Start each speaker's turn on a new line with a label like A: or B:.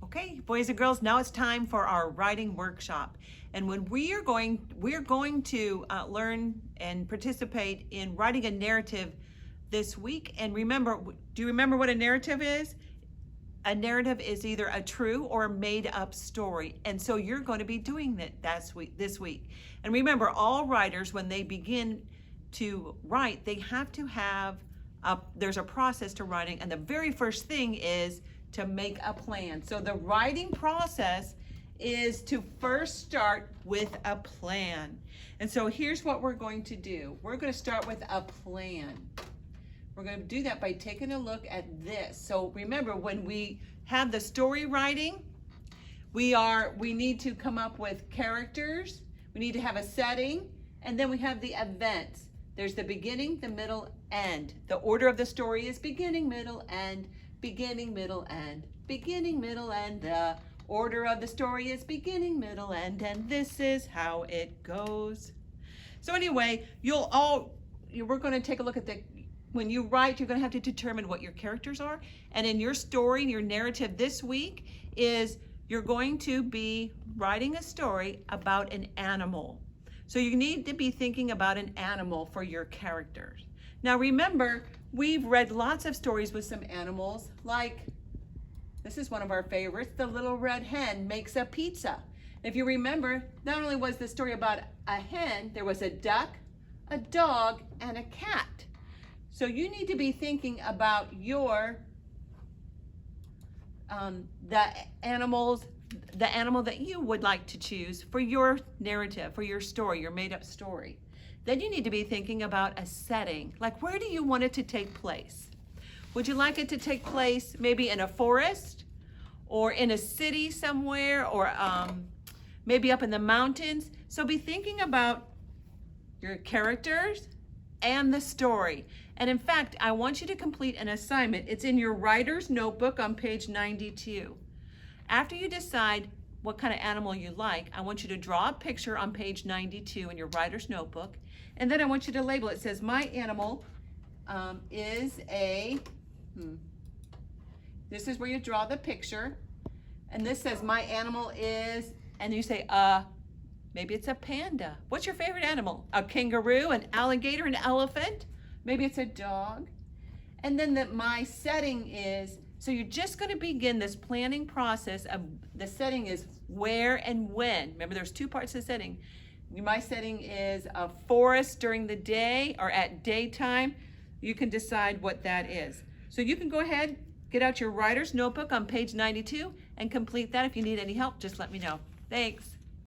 A: Okay, boys and girls, now it's time for our writing workshop. And when we're going to learn and participate in writing a narrative this week. And remember, do you remember what a narrative is? A narrative is either a true or a made up story. And so you're going to be doing that this week. And remember, all writers, when they begin to write, they have to have, there's a process to writing. And the very first thing is to make a plan. So the writing process is to first start with a plan. And so here's what we're going to do. We're going to start with a plan. We're going to do that by taking a look at this. So remember, when we have the story writing, we need to come up with characters, we need to have a setting, and then we have the events. There's the beginning, the middle, end. The order of the story is beginning, middle, end, beginning, middle, end, beginning, middle, end. The order of the story is beginning, middle, end, and this is how it goes. So anyway, we're going to take a look at when you write, you're going to have to determine what your characters are. And in your story, your narrative this week is you're going to be writing a story about an animal. So you need to be thinking about an animal for your characters. Now remember, we've read lots of stories with some animals, like this is one of our favorites, The Little Red Hen Makes a Pizza. If you remember, not only was the story about a hen, there was a duck, a dog, and a cat. So you need to be thinking about the animal that you would like to choose for your narrative, for your story, your made-up story. Then you need to be thinking about a setting, like where do you want it to take place? Would you like it to take place maybe in a forest or in a city somewhere, or maybe up in the mountains? So be thinking about your characters and the story. And in fact, I want you to complete an assignment. It's in your writer's notebook on page 92. After you decide what kind of animal you like, I want you to draw a picture on page 92 in your writer's notebook. And then I want you to label it. It says, my animal is a, this is where you draw the picture. And this says, my animal is, and you say, maybe it's a panda. What's your favorite animal? A kangaroo, an alligator, an elephant? Maybe it's a dog. And then my setting is, so you're just going to begin this planning process of, the setting is where and when. Remember, there's two parts of the setting. My setting is a forest during the day or at daytime. You can decide what that is. So you can go ahead, get out your writer's notebook on page 92 and complete that. If you need any help, just let me know. Thanks.